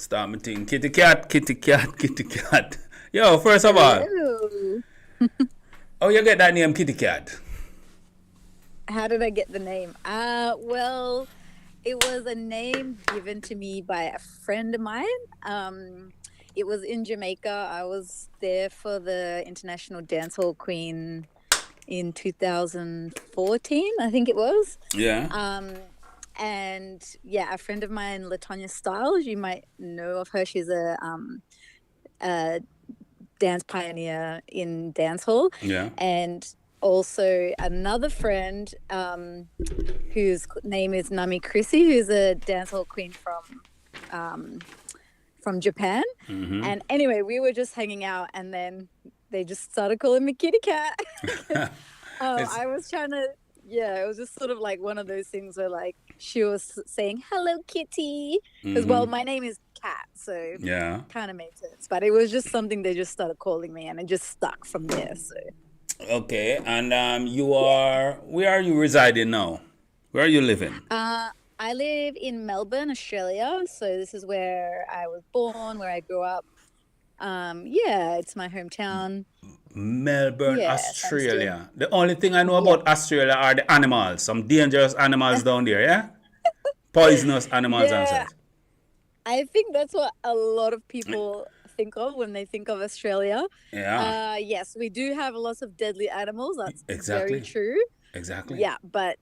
Start me thing. Kitty cat, kitty cat, kitty cat. Yo, first of all, Hello. how you get that name Kitty Cat? How did I get the name? Well, it was a name given to me by a friend of mine. It was in Jamaica. I was there for the International Dancehall Queen in 2014, I think it was. Yeah. Um, and yeah, a friend of mine, Latonya Styles, you might know of her. She's a dance pioneer in dancehall, Yeah. and also another friend whose name is Nami Chrissy, who's a dancehall queen um, from Japan. Mm-hmm. And anyway, we were just hanging out, and then they just started calling me Kitty Cat. It's I was trying to, yeah, it was just sort of like one of those things where like she was saying hello Kitty, because well, mm-hmm. my name is Cat, so Yeah. kind of made sense. But it was just something they just started calling me, and it just stuck from there. So Okay. And you yeah. are where are you residing now? Where are you living? I live in Melbourne, Australia. So this is where I was born, where I grew up. Yeah, it's my hometown. Melbourne, Yes, I'm still. Australia. The only thing I know Yep. about Australia are the animals. Some dangerous animals down there, yeah? Poisonous animals and Yeah, such. I think that's what a lot of people think of when they think of Australia. Yeah. Yes, we do have lots of deadly animals. That's very Exactly. true. Exactly. Yeah, but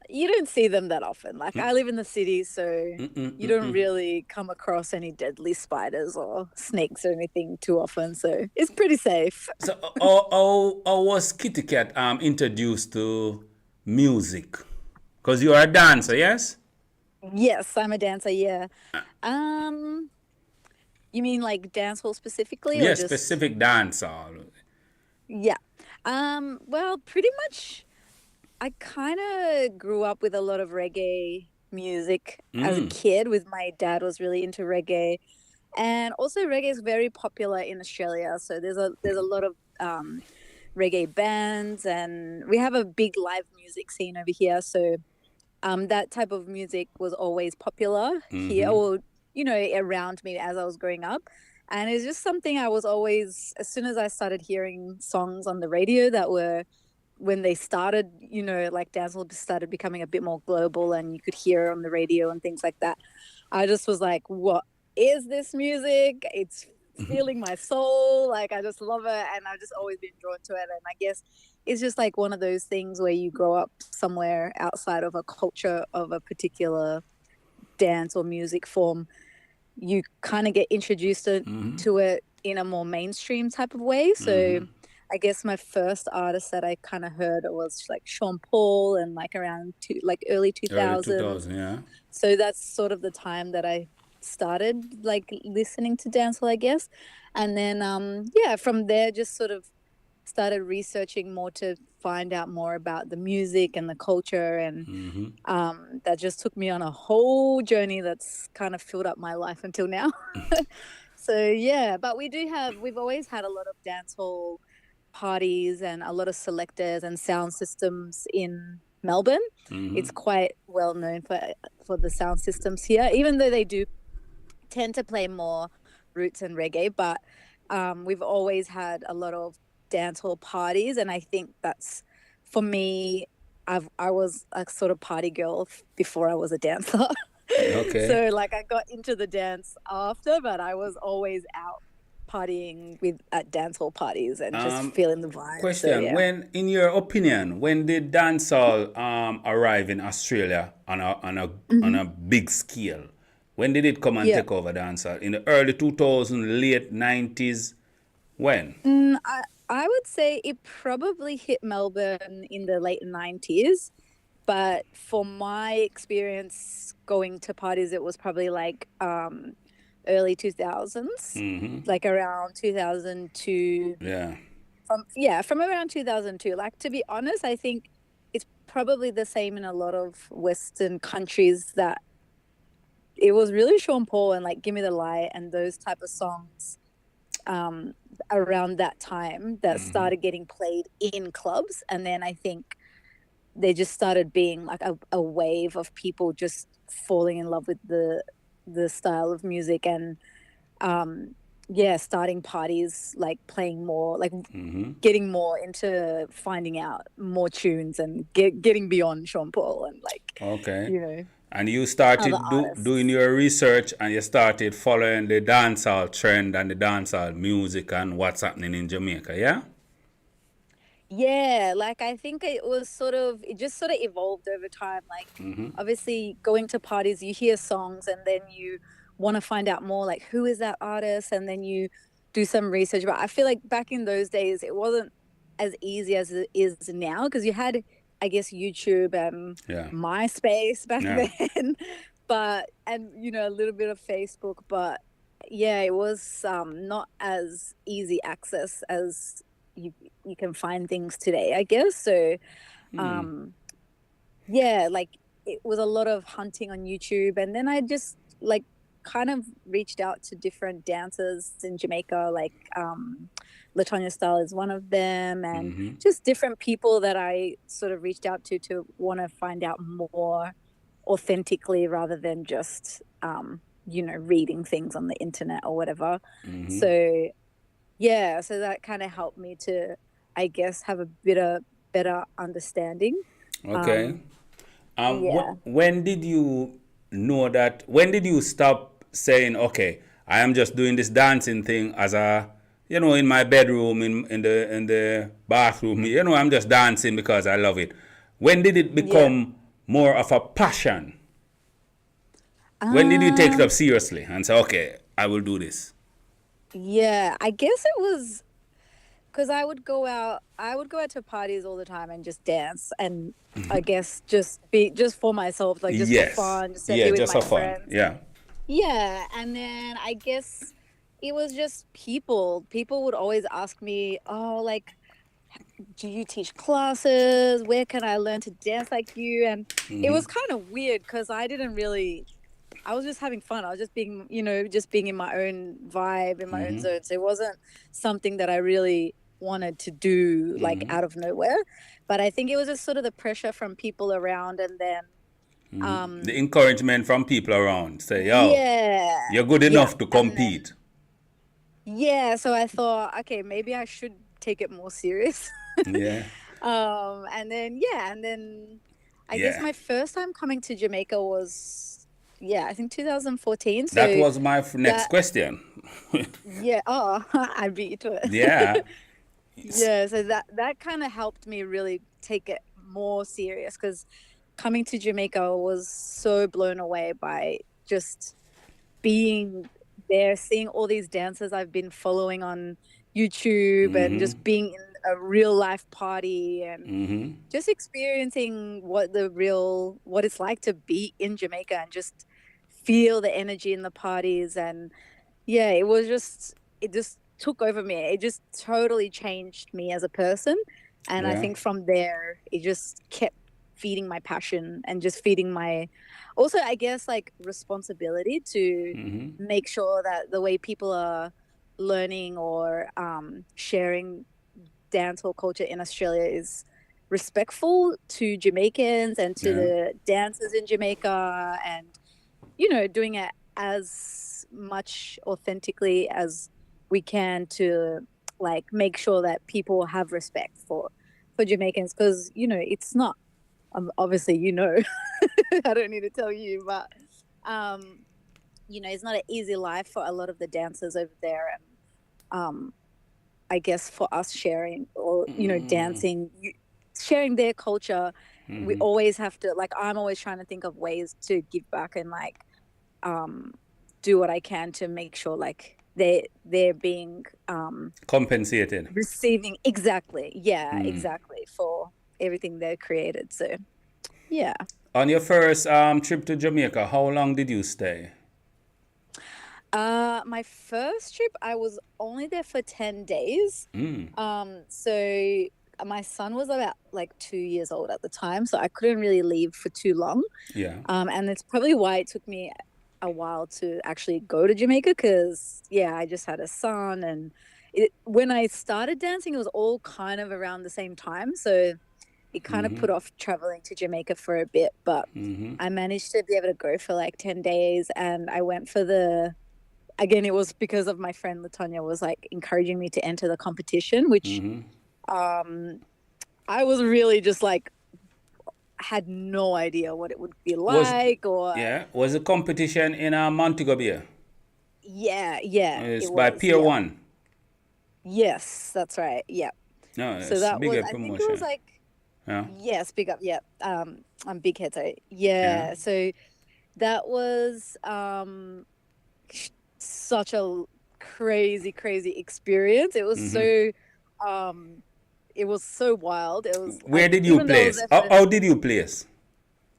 you don't see them that often. Like I live in the city, so you don't Mm-mm-mm-mm. really come across any deadly spiders or snakes or anything too often. So it's pretty safe. So, how was Kitty Cat introduced to music? Because you are a dancer, yes? Yes, I'm a dancer. Yeah. Um, you mean like dance hall specifically, or Yes, just specific dancer. yeah? Well, pretty much. I kind of grew up with a lot of reggae music as a Mm. kid. With my dad was really into reggae, and also reggae is very popular in Australia. So there's a lot of reggae bands, and we have a big live music scene over here. So that type of music was always popular here, Mm-hmm. or around me as I was growing up. And it's just something I was always, as soon as I started hearing songs on the radio that were when they started, like dancehall started becoming a bit more global and you could hear it on the radio and things like that. I just was like, what is this music? It's feeling my soul. Like I just love it. And I've just always been drawn to it. And I guess it's just like one of those things where you grow up somewhere outside of a culture of a particular dance or music form. You kind of get introduced to it in a more mainstream type of way. So I guess my first artist that I kind of heard was like Sean Paul and like around like early Early 2000s. 2000, yeah. So that's sort of the time that I started like listening to dancehall, I guess. And then yeah, from there just sort of started researching more to find out more about the music and the culture, and that just took me on a whole journey that's kind of filled up my life until now. So yeah, but we've always had a lot of dance hall parties and a lot of selectors and sound systems in Melbourne. It's quite well known for the sound systems here, even though they do tend to play more roots and reggae. But we've always had a lot of dance hall parties, and I think that's for me. I was a sort of party girl before I was a dancer. Okay. So like I got into the dance after, but I was always out partying with at dance hall parties and just Um, feeling the vibe. So Question: yeah. when, in your opinion, when did dancehall arrive in Australia on Hmm. a big scale? When did it come and Yeah. take over dancehall? In the early 2000s, late 90s? When? I would say it probably hit Melbourne in the late 90s, but for my experience going to parties, it was probably like early 2000s, like around 2002. Yeah. From around 2002. Like to be honest, I think it's probably the same in a lot of Western countries, that it was really Sean Paul and like Give Me the Light and those type of songs um, around that time that started getting played in clubs. And then I think they just started being like a wave of people just falling in love with the the style of music, and yeah, starting parties, like playing more, like getting more into finding out more tunes and getting beyond Sean Paul and like, Okay. you know, And you other started doing artists. your research and you started following the dancehall trend and the dancehall music and what's happening in Jamaica, yeah? Yeah, like I think it just sort of evolved over time. Like obviously going to parties, you hear songs and then you want to find out more, like who is that artist, and then you do some research. But I feel like back in those days it wasn't as easy as it is now, because you had, I guess, YouTube and Yeah. MySpace back Yeah. then, but and you know, a little bit of Facebook, but yeah, it was not as easy access as you you can find things today, I guess. So um yeah, like it was a lot of hunting on YouTube, and then I just like kind of reached out to different dancers in Jamaica, like Latonya Style is one of them, and just different people that I sort of reached out to want to find out more authentically, rather than just you know, reading things on the internet or whatever. So yeah, so that kind of helped me to, I guess, have a better understanding. Okay. Um, yeah, When did you know that? When did you stop saying, "Okay, I am just doing this dancing thing as a, you know, in my bedroom, in the bathroom. You know, I'm just dancing because I love it." When did it yeah. become more of a passion? When did you take it Um, up seriously and say, "Okay, I will do this"? yeah, I guess it was because I would go out to parties all the time and just dance, and I guess just for myself, like just for Yes. fun, just to Yeah, be with just my for fun. friends. Yeah. Yeah, and then I guess it was just people. People would always ask me, "Oh, like, do you teach classes? Where can I learn to dance like you?" And it was kind of weird because I was just having fun. I was just being, you know, just being in my own vibe, in my own zone. So it wasn't something that I really wanted to do like out of nowhere. But I think it was just sort of the pressure from people around, and then The um encouragement from people around say, "Yo, yeah, you're good yeah. enough to And then compete." yeah, so I thought, okay, maybe I should take it more serious. Yeah. And then yeah, and then I guess Yeah. my first time coming to Jamaica was, yeah, I think 2014. That So was my next that question. yeah, oh, I beat you to Yeah. it. Yeah, so that kind of helped me really take it more serious, because coming to Jamaica was so blown away by just being there, seeing all these dancers I've been following on YouTube, and just being in a real life party, and just experiencing what it's like to be in Jamaica and just feel the energy in the parties. And yeah, it just took over me. It just totally changed me as a person. And I Yeah. think from there, it just kept feeding my passion and just feeding my, also, I guess, like responsibility to make sure that the way people are learning or sharing dancehall culture in Australia is respectful to Jamaicans and to Yeah. the dancers in Jamaica, and you know, doing it as much authentically as we can to like make sure that people have respect for Jamaicans, because you know, it's not obviously, you know, I don't need to tell you, but um you know, it's not an easy life for a lot of the dancers over there. And um I guess for us sharing, or you know, dancing, sharing their culture, we always have to, like, I'm always trying to think of ways to give back and like um do what I can to make sure like they're being Compensated. receiving, exactly, yeah, exactly, for everything they're created. So yeah. On your first trip to Jamaica, how long did you stay? My first trip, I was only there for 10 days. So my son was about like 2 years old at the time, so I couldn't really leave for too long. Yeah. And it's probably why it took me a while to actually go to Jamaica, because yeah, I just had a son, and when I started dancing, it was all kind of around the same time. So it kind of put off traveling to Jamaica for a bit, but I managed to be able to go for like 10 days, and I went for again, it was because of my friend Latonya was like encouraging me to enter the competition, which I was really just like, had no idea what it would be Was like, or was the competition in Montego Bay? yeah, It's it by was, Pier One. yes, that's right, yeah. No, So it's that was, bigger I think it was promotion. like, Yeah. yes, big up, yeah. I'm big head, so Yeah. yeah. So that was such a crazy experience. It was so wild. It was Where like, did you even though I was place? there How, for how did you place?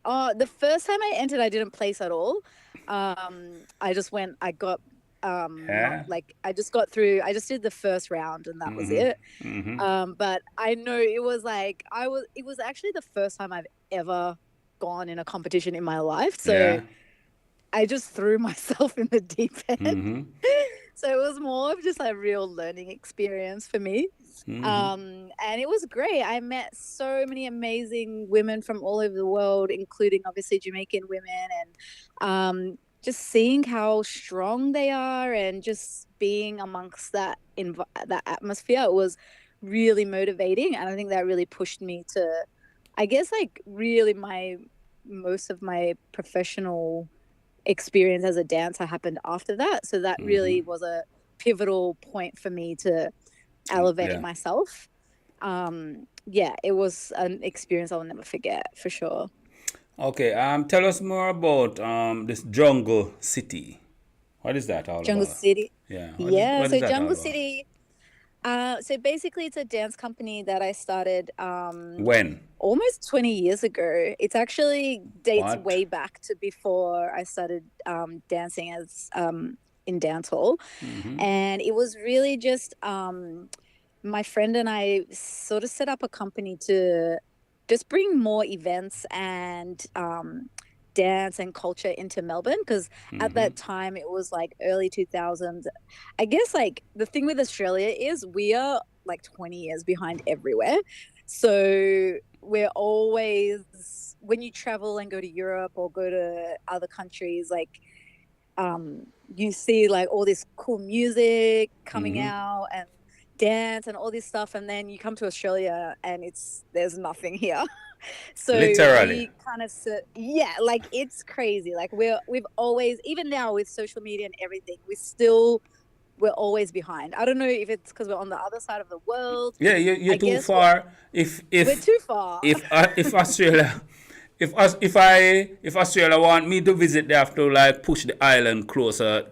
the first time I entered, I didn't place at all. I just went, I got Yeah. like I just got through, I just did the first round and that was it. But I know it was like, it was actually the first time I've ever gone in a competition in my life. So Yeah. I just threw myself in the deep end. So it was more of just a real learning experience for me. And it was great. I met so many amazing women from all over the world, including obviously Jamaican women, and just seeing how strong they are and just being amongst that that atmosphere, it was really motivating. And I think that really pushed me to, I guess, like really most of my professional experience as a dancer happened after that. So that really was a pivotal point for me to elevate Yeah. myself. Yeah, it was an experience I'll never forget for sure. Okay. Tell us more about this Jungle City. What is that all Jungle about? City. Yeah. Yeah, What is so that all Jungle about? City. So basically, it's a dance company that I started When? almost 20 years ago. It's actually dates What? way back to before I started dancing as in dancehall, and it was really just my friend and I sort of set up a company to just bring more events and dance and culture into Melbourne, because at that time it was like early 2000s. I guess like the thing with Australia is we are like 20 years behind everywhere. So we're always, when you travel and go to Europe or go to other countries, like you see like all this cool music coming out and dance and all this stuff, and then you come to Australia and there's nothing here. So Literally. we kind of yeah, like it's crazy. Like we've always, even now with social media and everything, we're always behind. I don't know if it's because we're on the other side of the world. Yeah, you're I too guess far. If we're if too far. if Australia, if Australia want me to visit, they have to like push the island closer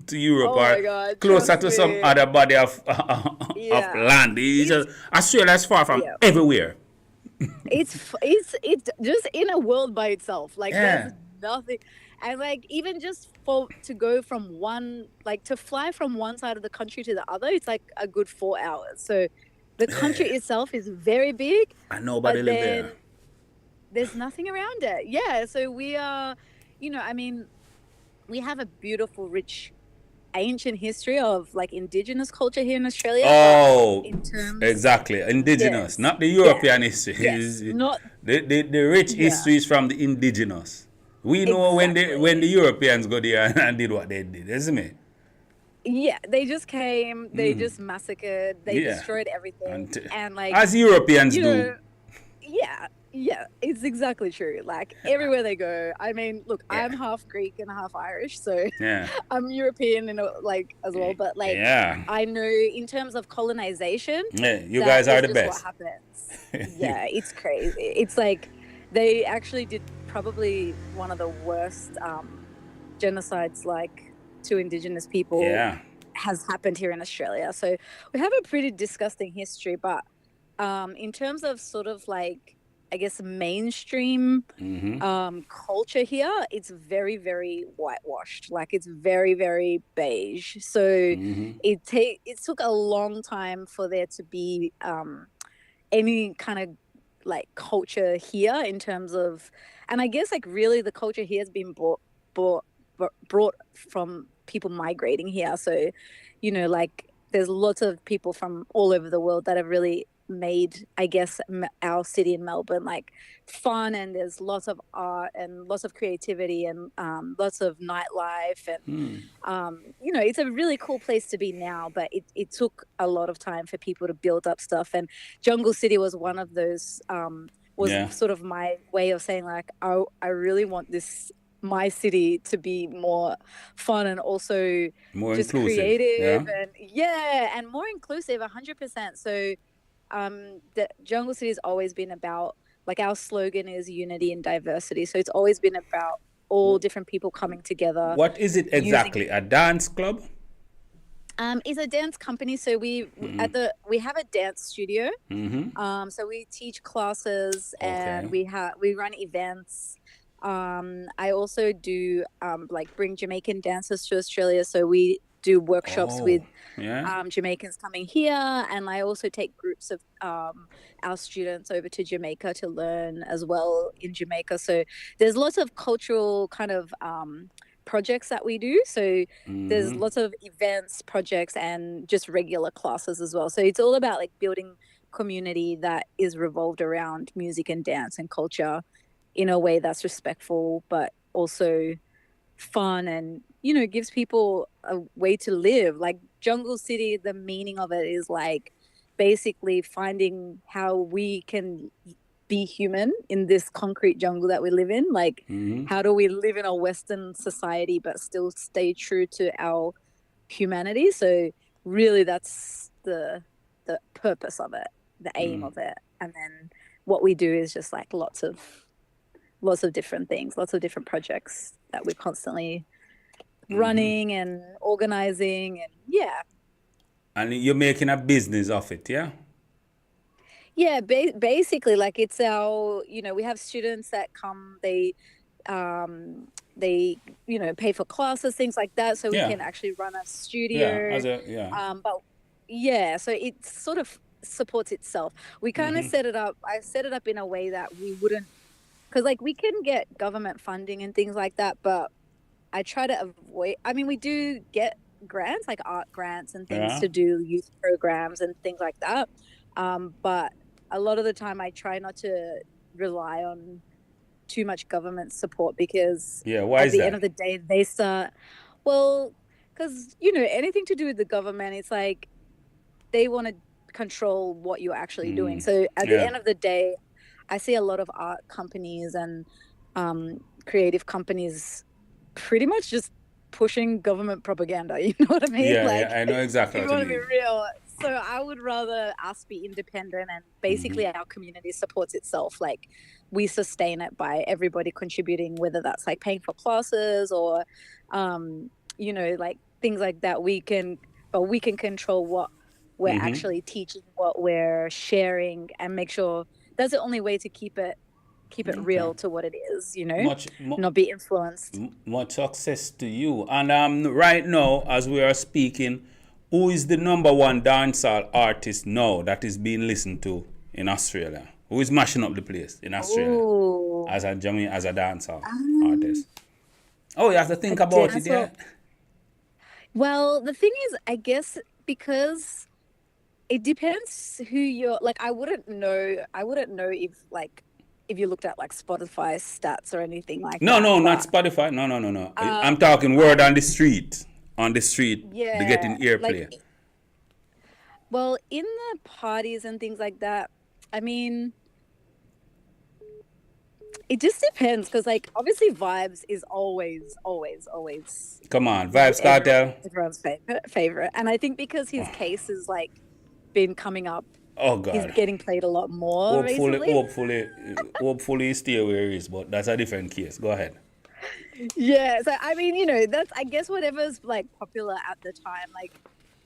to Europe, Oh or my God, closer trust to some me. other body of Yeah. land. It's Australia is far from yeah. everywhere. It's just in a world by itself. Like there's Yeah. nothing, and like even just for to go from one, like to fly from one side of the country to the other, it's like a good 4 hours. So the country Yeah. itself is very big, And nobody but live there. then there's nothing around it. Yeah, so we are, I mean, we have a beautiful, rich, ancient history of like indigenous culture here in Australia, but Oh, in terms, exactly. Indigenous, yes, not the yeah, European history. yes, not, The rich yeah, history is from the indigenous. We know when the exactly. Europeans go there and did what they did, isn't it? Yeah, they just came, they just massacred, they Yeah. destroyed everything. And And like, as Europeans do. yeah, yeah, it's exactly true. Like everywhere they go. I mean, look, Yeah. I'm half Greek and half Irish, so Yeah. I'm European and like as well. But like, Yeah. I know in terms of colonization, Yeah. You that guys are is the just what best. happens. Yeah, it's crazy. It's like they actually did probably one of the worst genocides, like to Indigenous people, Yeah. has happened here in Australia. So we have a pretty disgusting history, but in terms of sort of like, I guess, mainstream culture here, it's very, very whitewashed. Like it's very, very beige. So it took a long time for there to be any kind of like culture here in terms of, and I guess like really the culture here has been brought brought from people migrating here. So, like there's lots of people from all over the world that have really made, I guess, our city in Melbourne like fun, and there's lots of art and lots of creativity and lots of nightlife, and it's a really cool place to be now, but it took a lot of time for people to build up stuff, and Jungle City was one of those, was Yeah. sort of my way of saying like, oh, I really want this, my city, to be more fun and also More just inclusive. creative Yeah. and more inclusive, 100%. So the Jungle City has always been about, like, our slogan is unity and diversity, so it's always been about all different people coming together What is it using exactly? A dance club? is a dance company. So we have a dance studio. So we teach classes and Okay. we run events. I also do like bring Jamaican dancers to Australia. So we do workshops Oh, with yeah. Jamaicans coming here, and I also take groups of our students over to Jamaica to learn as well in Jamaica. So there's lots of cultural kind of projects that we do. So there's lots of events, projects, and just regular classes as well. So it's all about like building community that is revolved around music and dance and culture in a way that's respectful, but also fun, and gives people a way to live. Like Jungle City, the meaning of it is like basically finding how we can be human in this concrete jungle that we live in. Like, how do we live in a Western society but still stay true to our humanity? So really that's the purpose of it, the aim of it. And then what we do is just like lots of different things, lots of different projects that we're constantly running and organizing, and And you're making a business of it, yeah? basically, like, it's our, we have students that come, they pay for classes, things like that, so we Yeah. can actually run a Yeah. studio. As a yeah. But yeah, so it sort of supports itself. We kind of set it up, I set it up in a way that we wouldn't, because like we can get government funding and things like that, but I try to avoid, I mean, we do get grants, like art grants and things Yeah. to do youth programs and things like that. But a lot of the time I try not to rely on too much government support, because Yeah. Why at is the end that? of the day, well, because, anything to do with the government, it's like they want to control what you're actually doing. So at the Yeah. end of the day, I see a lot of art companies and creative companies pretty much just pushing government propaganda. You know what I mean? Yeah. Yeah. Like, I know exactly if you what you want to be mean. real. So I would rather us be independent, and basically our community supports itself. Like, we sustain it by everybody contributing, whether that's like paying for classes or, like things like that. But we can control what we're actually teaching, what we're sharing, and make sure that's the only way to keep it Okay. real to what it is, Much. not be influenced. Much success to you. And right now, as we are speaking, who is the number one dancehall artist now that is being listened to in Australia? Who is mashing up the place in Australia Oh, as as a dancehall um, artist? Oh, you have to a think about it, yeah. dancehall. Well, the thing is, I guess because it depends who you're like. I wouldn't know. I wouldn't know if you looked at like Spotify stats or anything like No, that. no, not But Spotify. No, no, no, no. I'm um, talking word on the street. On the street, they getting yeah, like, airplay. well, in the parties and things like that, I mean, it just depends, because like obviously Vibes is always Come on, like Vibes Cartel. everyone's favorite. And I think because his case has like been coming up, Oh he's God. getting played a lot more Hopefully, recently. hopefully, hopefully, he stay where he is. But that's a different case. Go ahead. Yeah, so I mean, that's, I guess, whatever's like popular at the time. Like,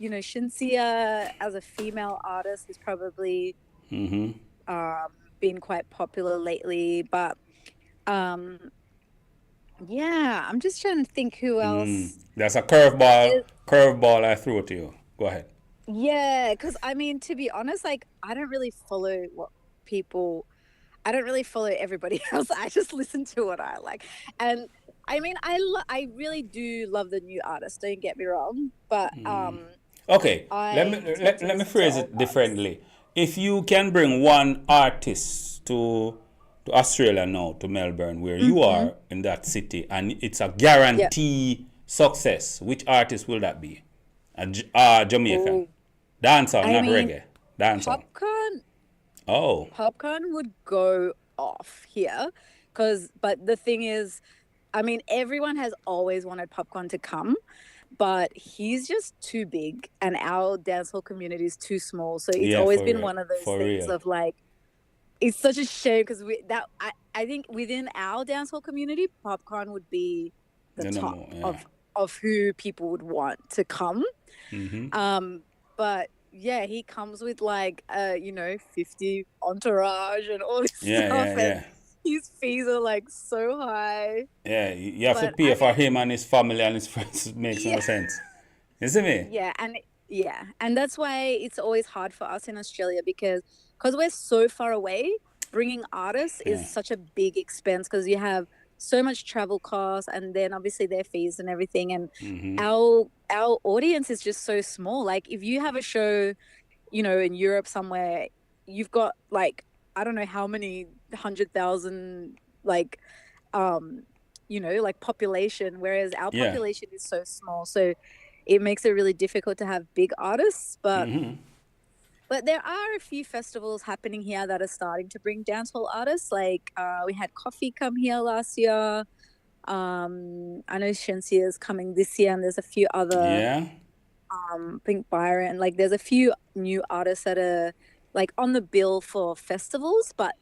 Shinsia as a female artist has probably been quite popular lately, but um yeah, I'm just trying to think who else. That's a curveball. There's, Curveball I threw to you. Go ahead. yeah, because I mean, to be honest, like, I don't really follow what people. I don't really follow everybody else. I just listen to what I like, and I mean, I really do love the new artists. Don't get me wrong, but Okay. Let me I tend to let me listen to phrase old it artists. differently. if you can bring one artist to Australia now, to Melbourne, where you Mm-hmm. are in that city, and it's a Yeah. guarantee success, which artist will that be? Jamaican. Oh, Dancehall, I not mean, reggae. Dancehall. popcorn. Oh, Popcorn would go off here, but the thing is, I mean, everyone has always wanted Popcorn to come, but he's just too big and our dancehall community is too small. So it's yeah, always for been real. one of those For things real. of like, it's such a shame because I think within our dancehall community, Popcorn would be the You top know, yeah. of who people would want to come. But yeah, he comes with like 50 entourage and all this Yeah, stuff, yeah, and yeah. his fees are like so high. Yeah, you have to But pay I for mean, him and his family and his friends. It makes yeah, no sense. You see me? yeah, and that's why it's always hard for us in Australia because we're so far away. Bringing artists is Yeah. such a big expense because you have so much travel costs and then obviously their fees and everything. And our audience is just so small. Like if you have a show, in Europe somewhere, you've got like I don't know how many 100,000 like um like population, whereas our Yeah. population is so small. So it makes it really difficult to have big artists, but there are a few festivals happening here that are starting to bring dancehall artists. Like we had Coffee come here last year. I know Shensia is coming this year, and there's a few other Yeah. I think Byron, like there's a few new artists that are like on the bill for festivals, but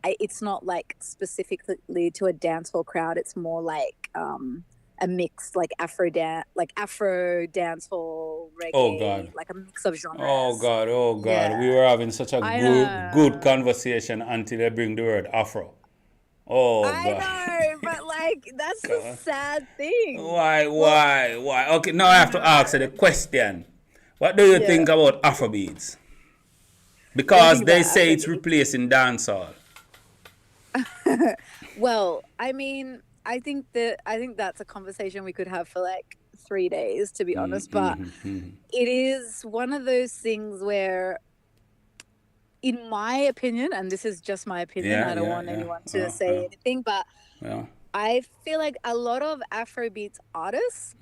it's not like specifically to a dancehall crowd. It's more like a mix, like Afro dancehall, Oh reggae, God. like a mix of Oh genres. God. Oh God. Yeah, We were having such a I good know. conversation until they bring the word Afro. Oh I God. know, but like that's the God. sad thing. Why? Well, Why? Why? Okay. Now I I have to ask you the know. question. What do you Yeah. think about Afrobeats? What do you Because think they about say it's Afrobeats? replacing dancehall. Well, I mean, I think that's a conversation we could have for like 3 days, to be honest. But it is one of those things where, in my opinion, and this is just my opinion, Yeah. I don't Yeah. want Yeah. anyone to Yeah. Yeah. say anything, but Yeah. I feel like a lot of Afrobeats artists,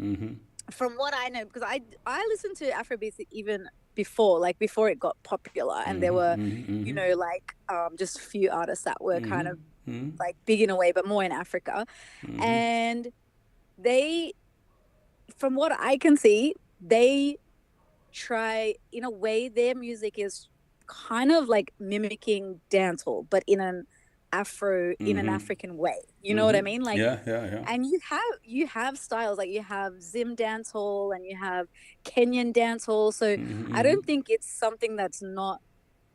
from what I know, because I listened to Afrobeats even before it got popular, and there were, like just a few artists that were kind of like big in a way, but more in Africa, and they, from what I can see, they try in a way their music is kind of like mimicking dancehall, but in an African way. You know what I mean? Like, Yeah. Yeah. Yeah. and you have styles like you have Zim dancehall and you have Kenyan dancehall. So I don't think it's something that's not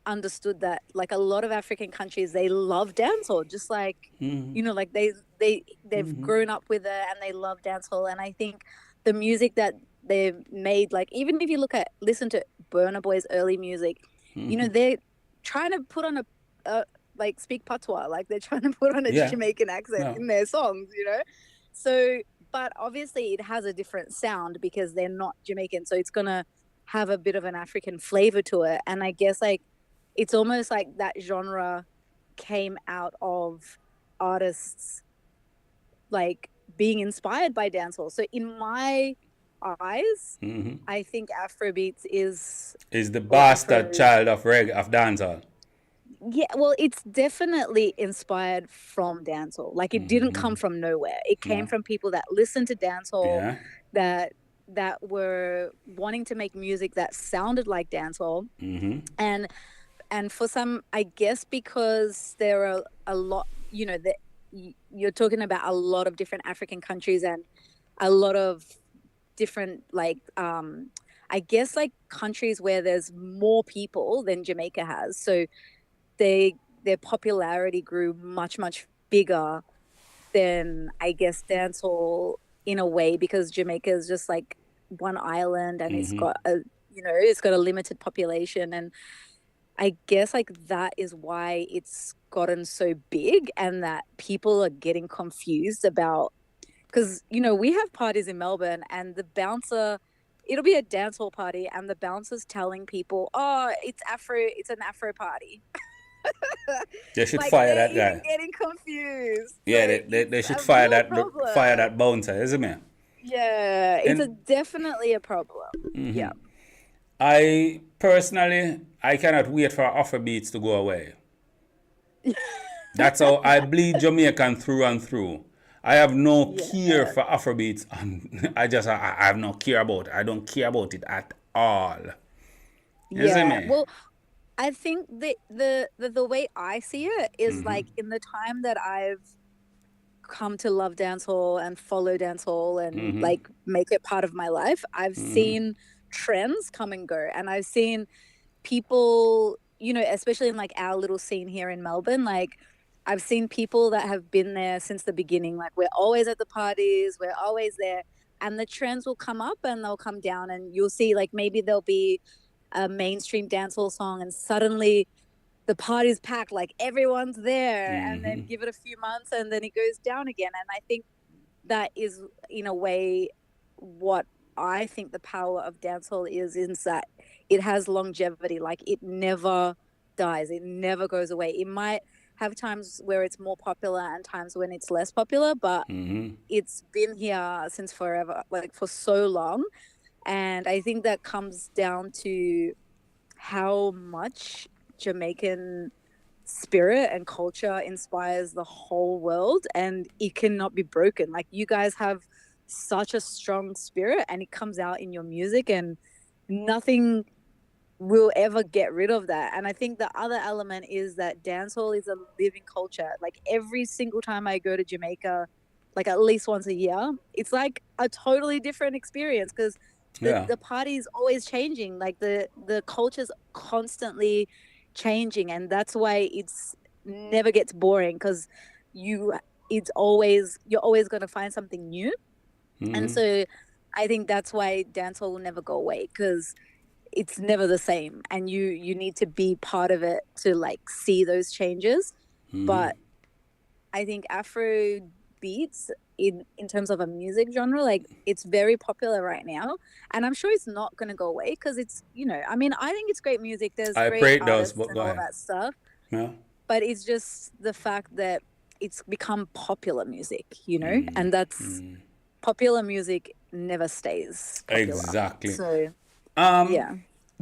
understood, that like a lot of African countries, they love dancehall, just like like they've grown up with it and they love dancehall. And I think the music that they've made, like even if you listen to Burna Boy's early music, they're trying to put on a like speak patois, like they're trying to put on a Yeah. Jamaican accent Yeah. in their songs. So but obviously it has a different sound because they're not Jamaican, so it's gonna have a bit of an African flavor to it. And I guess like it's almost like that genre came out of artists like being inspired by dancehall. So in my eyes, I think Afrobeats is Is the or bastard Afro. child of reggae of dancehall. Yeah, well, it's definitely inspired from dancehall. Like it didn't come from nowhere. It came Yeah. from people that listened to dancehall, Yeah. that were wanting to make music that sounded like dancehall. And for some, I guess because there are a lot, that you're talking about a lot of different African countries and a lot of different like I guess like countries where there's more people than Jamaica has. So their popularity grew much, much bigger than I guess dancehall in a way, because Jamaica is just like one island and it's got a limited population. And I guess like that is why it's gotten so big, and that people are getting confused about, because we have parties in Melbourne and the bouncer it'll be a dance hall party, and the bouncers telling people, "Oh, it's an Afro party." They should Like fire they're that even guy. getting confused. So Yeah, it's they should a real fire problem. that bouncer, isn't it? Yeah, it's a And definitely a problem. Yeah. I personally, I cannot wait for Afrobeats to go away. That's how I bleed Jamaican through and through. I have no Yeah. care for Afrobeats, and I have no care about it. I don't care about it at all. Isn't Yeah. me? Well, I think the way I see it is like in the time that I've come to love dancehall and follow dancehall and like make it part of my life, I've seen trends come and go, and I've seen people, especially in like our little scene here in Melbourne, like I've seen people that have been there since the beginning. Like we're always at the parties, we're always there, and the trends will come up and they'll come down, and you'll see like maybe there'll be a mainstream dancehall song, and suddenly the party's packed, like everyone's there, and then give it a few months and then it goes down again. And I think that is in a way what I think the power of dancehall is that it has longevity. Like it never dies, it never goes away. It might have times where it's more popular and times when it's less popular, but it's been here since forever, like for so long. And I think that comes down to how much Jamaican spirit and culture inspires the whole world, and it cannot be broken. Like you guys have such a strong spirit and it comes out in your music, and nothing will ever get rid of that. And I think the other element is that dancehall is a living culture. Like every single time I go to Jamaica, like at least once a year, it's like a totally different experience because Yeah. the party is always changing. Like the culture's constantly changing, and that's why it's never gets boring because you're always going to find something new. And so I think that's why dancehall will never go away, because it's never the same, and you need to be part of it to like see those changes. But I think Afro beats in terms of a music genre, like it's very popular right now, and I'm sure it's not going to go away because it's, I mean, I think it's great music, there's I great pray it does, artists but and go all ahead. that stuff, Yeah. but it's just the fact that it's become popular music, and that's popular music never stays popular. Exactly. So Um, yeah.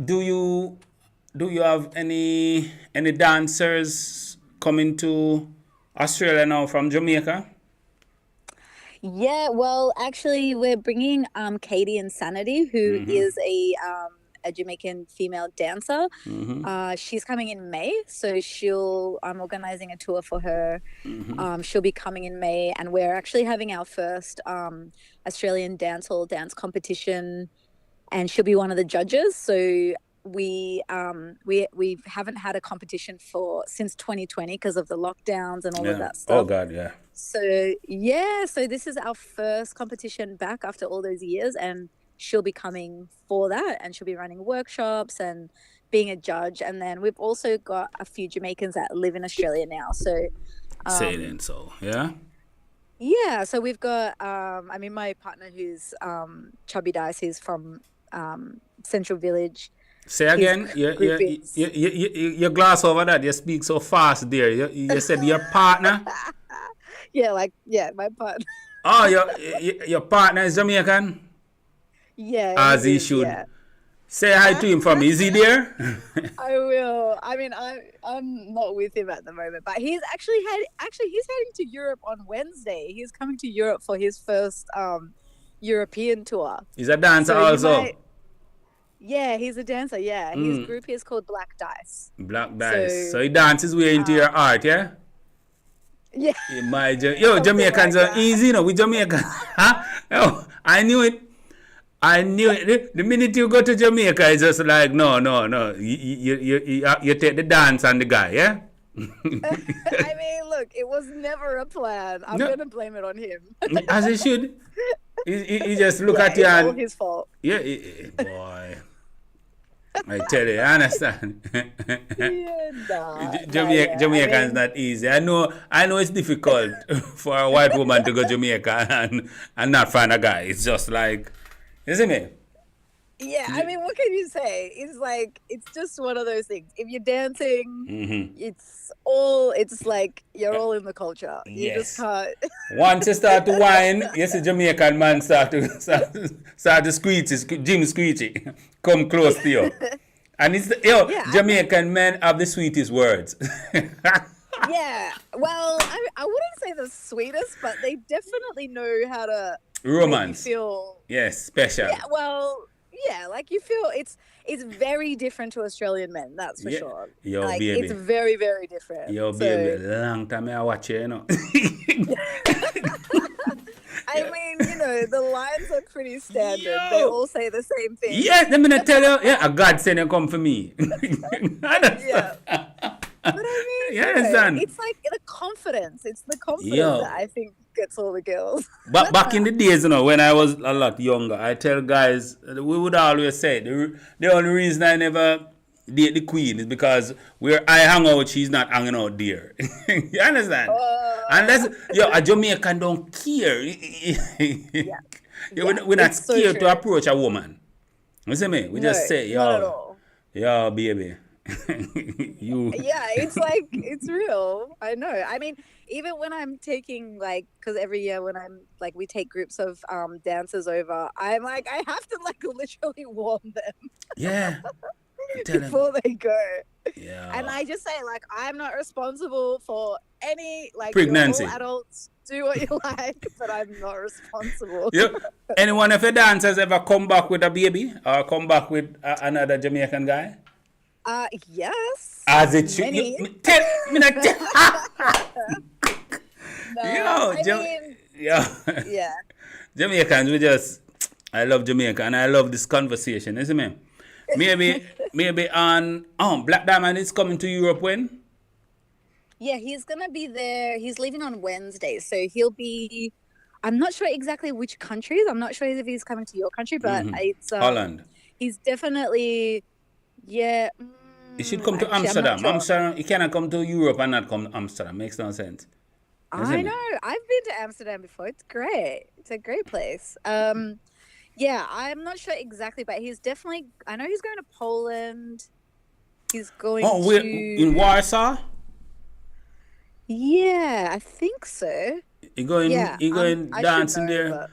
do you have any dancers coming to Australia now from Jamaica? Yeah, well, actually, we're bringing Katie Insanity, who is a Jamaican female dancer. She's coming in May, so I'm organizing a tour for her. She'll be coming in May, and we're actually having our first Australian dancehall dance competition, and she'll be one of the judges. So we haven't had a competition since 2020 because of the lockdowns and all of Yeah. that Oh stuff. God, yeah. So yeah, so this is our first competition back after all those years, and she'll be coming for that, and she'll be running workshops and being a judge. And then we've also got a few Jamaicans that live in Australia now. So Say it ain't so. Yeah. yeah, so we've got I mean, my partner who's Chubby Dice, he's from Central Village. Say His again. group is You glass over that. You speak so fast there. You said your partner. yeah, my partner. Oh, your partner is Jamaican, Yeah, as he he is, should. yeah. Say hi to him for me. Is he there? I will. I mean, I'm not with him at the moment, but he's he's heading to Europe on Wednesday. He's coming to Europe for his first European tour. He's a dancer So you also. yeah, he's a dancer. Yeah, his group is called Black Dice. Black dice. So So he dances way into your art, yeah? yeah, something Jamaicans like are that. easy, We Jamaicans. Huh? Oh, I knew it. I knew it. The minute you go to Jamaica, it's just like, no. You take the dance and the guy, yeah? I mean, look, it was never a plan. I'm No, gonna blame it on him. as he should. He just look Yeah, at you it's all and, his fault. yeah, boy. I tell you, I understand. Yeah, yeah. Jamaica is not easy. I know it's difficult for a white woman to go Jamaica and not find a guy. It's just like, isn't it? Yeah, I mean, what can you say? It's like it's just one of those things. If you're dancing, it's like you're all in the culture. You just Yes. can't. Once you start to whine, yes, a Jamaican man start to screechy, Jim Screechy, come close to you. And it's Yeah, Jamaican men have the sweetest words. yeah. Well, I wouldn't say the sweetest, but they definitely know how to make you Romance. feel. Yes, special. Yeah, well, yeah, like you feel it's very different to Australian men, that's for Yeah. sure. Yo, Like it's baby. very, very different. Yo, baby. So Long time I watch you, you know. I mean, the lines are pretty standard. They Yo. all say the same thing. Yes, let me not tell you. Yeah, a God send you come for me. Yeah. But I mean, You understand? it's like the confidence. It's the confidence that Yo. I think gets all the girls. But back in the days, when I was a lot younger, I tell guys, we would always say, the only reason I never date the queen is because where I hang out, she's not hanging out there. You understand? Unless, a Jamaican don't care. Yeah. We're not It's so scared true. to approach a woman. You see me? We No, just say, not at all. baby. You. Yeah, it's like it's real. I know. I mean, even when I'm taking because every year when I'm like we take groups of dancers over, I'm like I have to like literally warn them Yeah. Tell them. before they go. Yeah. And I just say like I'm not responsible for any Pregnancy. You're all adults, do what you like, but I'm not responsible. Yep. Anyone of your dancers ever come back with a baby or come back with another Jamaican guy? Yes. As it should. Many. Tell me not No, yeah. Jamaicans, I love Jamaica and I love this conversation, isn't it? Maybe on Black Diamond is coming to Europe when? Yeah, he's gonna be there. He's leaving on Wednesday, so he'll be. I'm not sure exactly which countries. I'm not sure if he's coming to your country, but it's Holland. He's definitely, yeah. He should come to actually, I'm not Amsterdam. sure. Amsterdam. He cannot come to Europe and not come to Amsterdam. Makes no sense. I know. I've been to Amsterdam before. It's great. It's a great place. Yeah, I'm not sure exactly, but he's definitely. I know he's going to Poland. He's going we're to in Warsaw. Yeah, I think so. He going I dancing should know, there. but-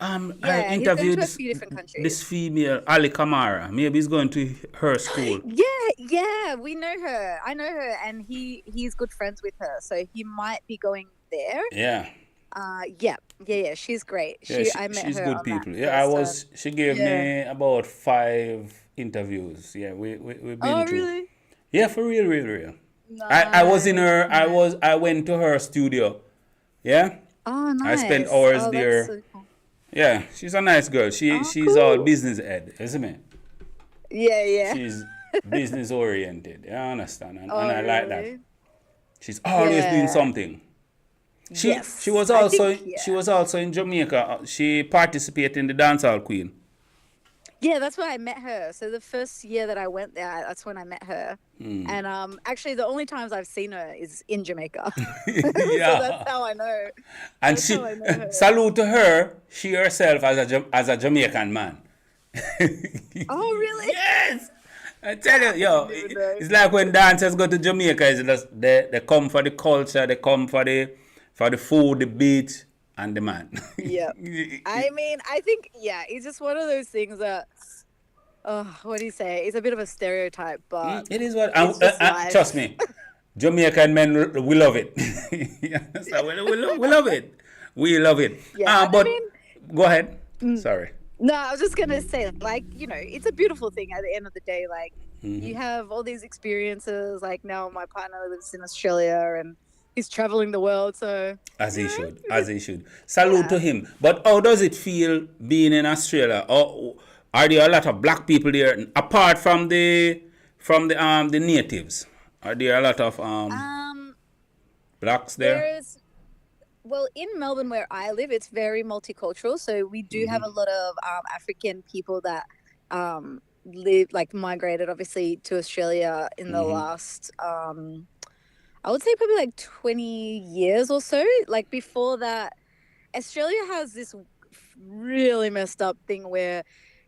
I Yeah, he's interviewed been to a few different countries. this female, Ali Kamara. Maybe he's going to her school. Yeah, we know her. I know her, and he's good friends with her, so he might be going there. Yeah. Yeah. She's great. Yeah, I met she's her good on people. that Yeah, first, she gave me about 5 interviews. Yeah, we've been Oh, through. really? Yeah, for real. I was in her. Nice. I went to her studio. Yeah. Oh, I nice. spent hours Oh, there. that's so cool. Yeah, she's a nice girl. She's cool. all business head, isn't it? Yeah. She's business oriented. Yeah, I understand, and Oh, I like that. really? She's always doing Yeah. something. Yes, She was I also think, she was also in Jamaica. She participated in the Dancehall Queen. Yeah, that's where I met her. So the first year that I went there, that's when I met her. And actually, the only times I've seen her is in Jamaica. Yeah. So that's how I know. And That's she how I know her. salute to her. She herself as a Jamaican man. Oh, really? Yes. I tell you, didn't even know. it's like when dancers go to Jamaica. It's just they come for the culture. They come for the food, the beat, and the man. Yeah. I mean, I think, it's just one of those things that, what do you say? It's a bit of a stereotype, but It is what. it's just life. Trust me, Jamaican men we love it. You understand? We love it. We love it. Yeah, But I mean, go ahead. Sorry. no, I was just going to say, it's a beautiful thing at the end of the day. Like, you have all these experiences. Like, now my partner lives in Australia and he's traveling the world. So, As he should. Salute to him. But how does it feel being in Australia? Or are there a lot of black people there apart from the natives? Are there a lot of blacks there? Well, in Melbourne where I live, it's very multicultural. So we do have a lot of African people that migrated obviously to Australia in the last I would say probably like 20 years or so. Like before that, Australia has this really messed up thing where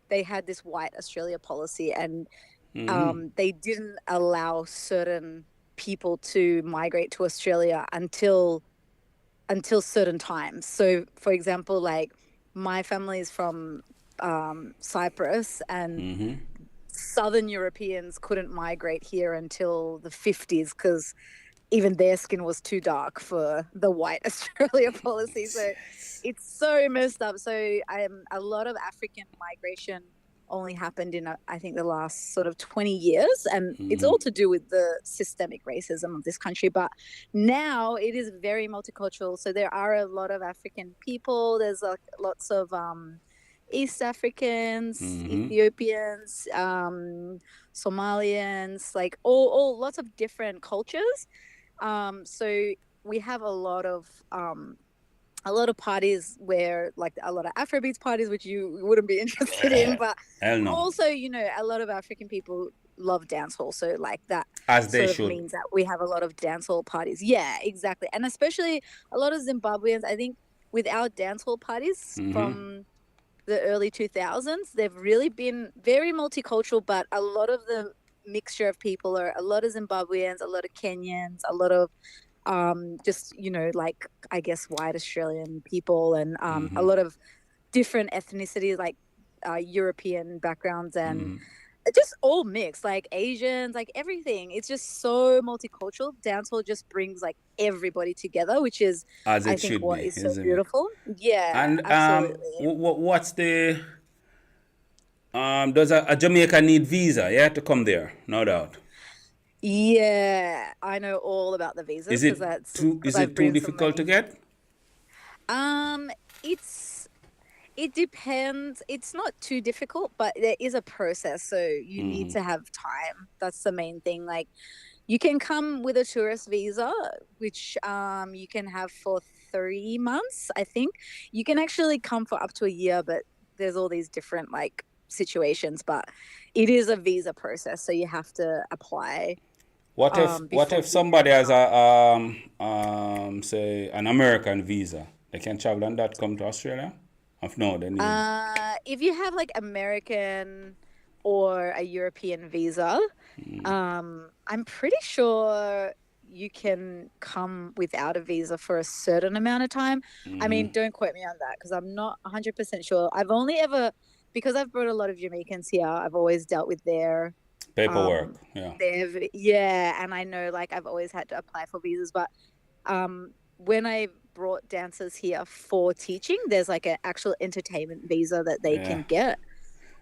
they had this white Australia policy, and Mm-hmm. they didn't allow certain people to migrate to Australia until certain times. So, for example, like my family is from Cyprus, and Mm-hmm. Southern Europeans couldn't migrate here until the 50s because even their skin was too dark for the white Australia policy. So Yes. it's so messed up. So a lot of African migration only happened in, I think, the last sort of 20 years. And it's Mm-hmm. all to do with the systemic racism of this country. But now it is very multicultural. So there are a lot of African people. There's like lots of East Africans, Mm-hmm. Ethiopians, Somalians, like all lots of different cultures. So we have a lot of parties where like a lot of Afrobeats parties, which you wouldn't be interested in, but Hell no. also, a lot of African people love dancehall. So like that As they sort of should. means that we have a lot of dancehall parties. Yeah, exactly. And especially a lot of Zimbabweans, I think with our dancehall parties Mm-hmm. from the early 2000s, they've really been very multicultural, but a lot of the mixture of people are a lot of Zimbabweans, a lot of Kenyans, a lot of just like I guess white Australian people, and a Mm-hmm. lot of different ethnicities, like European backgrounds, and Mm-hmm. just all mixed, like Asians, like everything. It's just so multicultural. Dancehall just brings like everybody together, which is, As I it think, should what be, is so isn't it? beautiful. Yeah, And absolutely. what's the does a Jamaica need visa? Yeah, to come there, no doubt. Yeah, I know all about the visas Is because it that's too because is I've it too been so difficult to many. get? Um, it's It depends. It's not too difficult, but there is a process. So you need Mm-hmm. to have time. That's the main thing. Like you can come with a tourist visa, which you can have for 3 months, I think. You can actually come for up to a year, but there's all these different like situations. But it is a visa process, so you have to apply What before if you can somebody has come. a say an American visa? They can travel and that come to Australia? Of no, they need. If you have like American or a European visa, I'm pretty sure you can come without a visa for a certain amount of time. I Mm-hmm. mean, don't quote me on that because I'm not 100% sure. I've only ever, because I've brought a lot of Jamaicans here, I've always dealt with Paperwork, yeah. yeah, and I know like I've always had to apply for visas, but when I brought dancers here for teaching, there's like an actual entertainment visa that they Yeah. can get.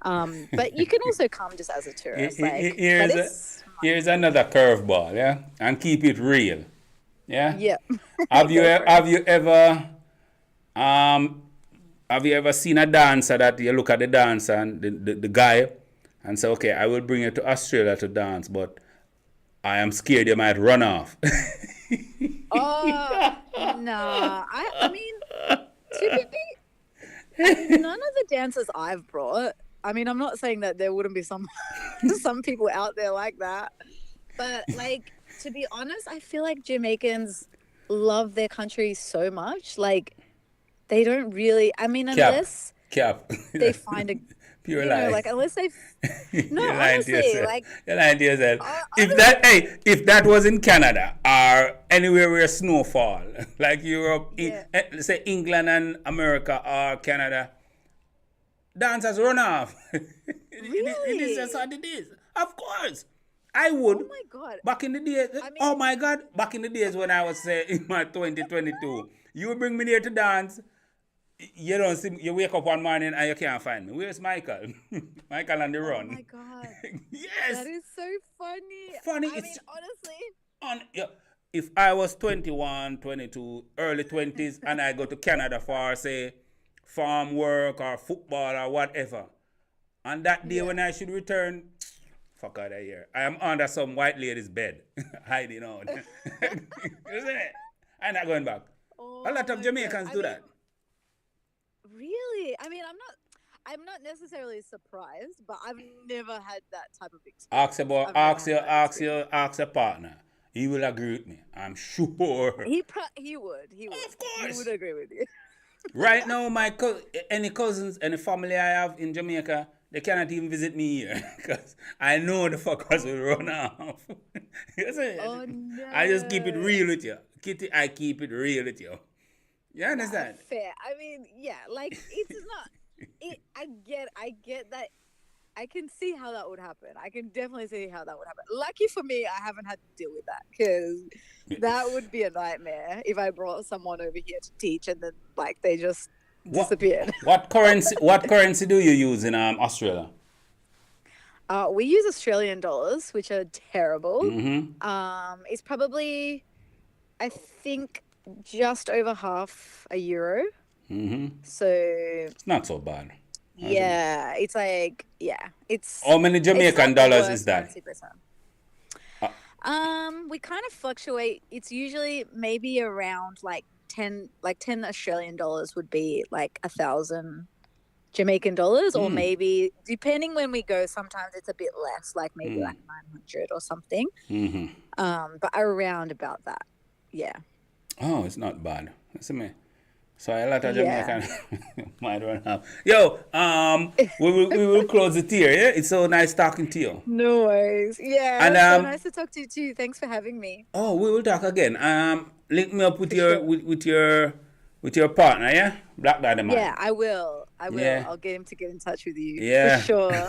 But you can also come just as a tourist, like, but Here's it's here's money. another curveball, yeah, and keep it real, yeah. Yeah, Have you go e- for it. have you ever um have you ever seen a dancer that you look at the dancer and the guy and say, okay, I will bring you to Australia to dance, but I am scared you might run off. Oh, nah. I mean, to be, I mean, none of the dancers I've brought. I mean, I'm not saying that there wouldn't be some some people out there like that, but like to be honest, I feel like Jamaicans love their country so much. Like they don't really. I mean, Cap, unless cap. they find a, Pure lie. like unless they. No, You're lying to honestly, yourself. like You're lying to yourself. honestly, If that was in Canada or anywhere where snow fall, like Europe, yeah, let's say England and America or Canada, dancers run off. It is just really. what it is. Of course, I Oh would. my God. Back in the days, I mean, oh my God, back in the days when I was say in my 2022, you would bring me there to dance. You don't see me, you wake up one morning and you can't find me. Where's Michael? Michael on the oh run. my God. That Yes. is so funny. Funny, I mean, it's honestly, on yeah. If I was 21, 22, early 20s and I go to Canada for say farm work or football or whatever, and that day yeah. when I should return, fuck out of here. I am under some white lady's bed, hiding out. Isn't it? I'm not going back. A Oh lot of my God. Jamaicans I do mean, that. really? I mean, I'm not necessarily surprised, but I've never had that type of Ask experience. about I've never had that experience. ask your partner. He will agree with me. I'm sure. He would. He would. Of He would course. agree with you. Right now, any cousins, any family I have in Jamaica, They cannot even visit me here because I know the fuckers will run off. You see? Oh I just keep it no. real with you. Kitty, I keep it real with you. You Nah, understand? fair. I mean, yeah, like it's not. I get that. I can see how that would happen. I can definitely see how that would happen. Lucky for me, I haven't had to deal with that because that would be a nightmare if I brought someone over here to teach and then like they just What disappeared. what currency do you use in Australia? We use Australian dollars, which are terrible. Mm-hmm. It's probably, I think, just over half a euro. Mm-hmm. So It's not so bad. yeah, it's like How many it's Jamaican not the dollars is worst that? currency percent. Uh, We kind of fluctuate. It's usually maybe around like 10 Australian dollars would be like 1,000 Jamaican dollars, or mm, maybe depending when we go, sometimes it's a bit less, like maybe mm, like 900 or something. mm-hmm. But around about that. Yeah. Oh, it's not bad. Listen me. So a lot of Yeah. Jamaican might run out. Yo, we will close it here. Yeah, it's so nice talking to you. No worries. Yeah, And it was so nice to talk to you too. Thanks for having me. oh, we will talk again. Link me up with For your sure. with your partner. Yeah, Black Daddy Yeah, man. I will. Yeah. I'll get him to get in touch with you for Yeah. sure. I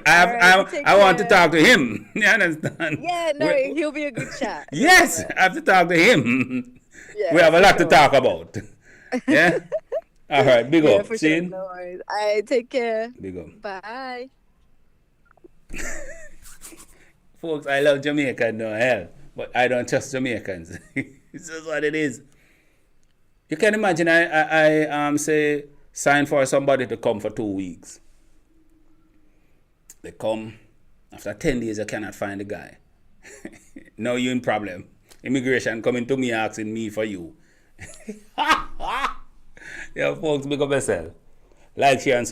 All have right, you take I want to care. talk to him. You understand? Yeah, no, he'll be a good chat. He'll love Yes, it. I have to talk to him. We Yeah, have a for lot to sure. talk about. Yeah. All right. Big Yeah, up. for sure. See? No worries. I take care. Big up. Bye. Folks, I love Jamaica, no hell, but I don't trust Jamaicans. It's just what it is. You can imagine I say sign for somebody to come for 2 weeks. They come after 10 days. I cannot find the guy. Now you in problem. Immigration coming to me asking me for you. Yeah, folks, big up yourself. Like, share, and